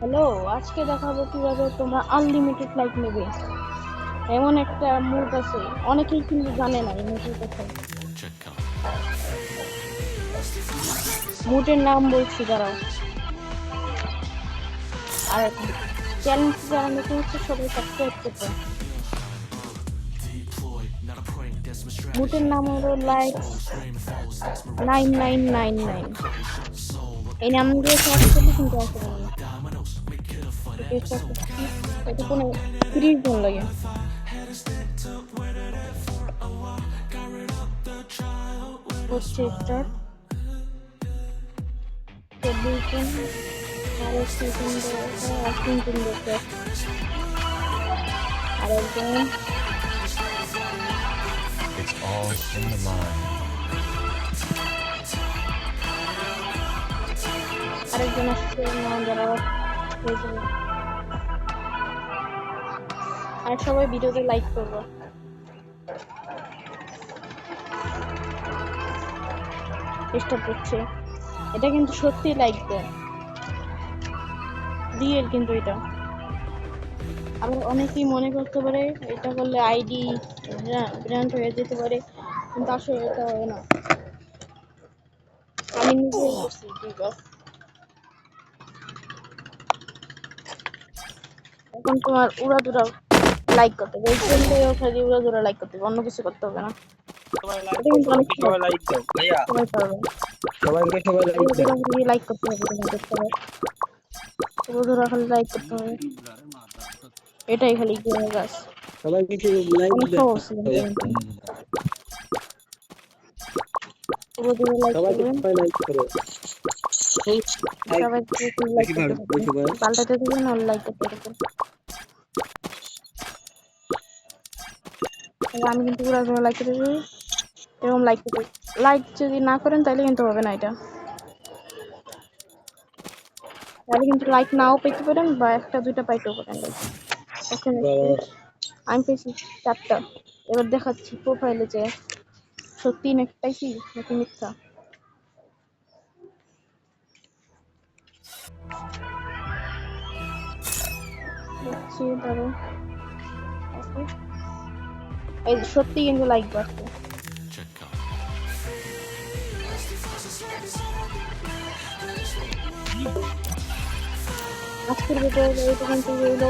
Hello, আজকে দেখাবো কিভাবে তোমরা আনলিমিটেড লাইক নেবে। এমন একটা মুড আছে, অনেকেই কিন্তু জানে না এই মুডের কথা। মুডের নাম বলছি, দাঁড়াও। আর চ্যালেঞ্জ যারা নতুন হচ্ছে সবাই সাবস্ক্রাইব করবে। মুডের নাম হলো লাইক 9999। এই নাম দিয়ে সার্চ করলে কিন্তু আসবে না। এটা কোনো 30 জন লাগে। হচ্ছে স্টার 24 জন আর তিনজন দেখে আরেকজন It's all in the mind. আরেকজন আসছে না, যারা হয়ে যাবে। আর সবাই ভিডিওতে লাইক করবো। স্টার্ট করছে। এটা কিন্তু সত্যি লাইক দেয়, রিয়েল কিন্তু এটা। আবার অনেকেই মনে করতে পারে এটা করলে আইডি ব্র্যান্ড হয়ে যেতে পারে, কিন্তু আসলে এটা হয় না। আমি নিজেই করছি বিকজ এখন তোমার উড়াদুরা লাইক করতে হবে, খালি উড়াদুরা লাইক করতে হবে, অন্য কিছু করতে হবে না। এটা কিন্তু অনেক সবাই লাইক দাও ভাইয়া, সবাই পারবে। সবাই লাইক দাও। লাইক করতে হবে তোমাদের সবাই, উড়াদুরা খালি লাইক করতে হবে, এটাই খালি গেমের কাজ। সবাই কিছু লাইক অনেক দাও। সহজ কিন্তু উড়াদুরা লাইক সবাই করবেন, লাইক করো। সবাই লাইক করতে হবে, পাল্টাতে দেবেন আর লাইক করতে থাকবেন। আমি কিন্তু উড়াদুরা লাইক করতে দেবো, এরকম লাইক করতে। লাইক যদি না করেন তাহলে কিন্তু হবে না এটা, তাহলে কিন্তু লাইক নাও পেতে পারেন বা একটা দুইটা পাইতেও পারেন। এখানে আমি পেয়েছি 4টা। এবার দেখাচ্ছি প্রোফাইলে যে সত্যি নাকি পাইছি নাকি মিথ্যা। দেখছি ধরো, এই সত্যি কিন্তু লাইক বাড়ছে। আজকের ভিডিও এইটুকু কিন্তু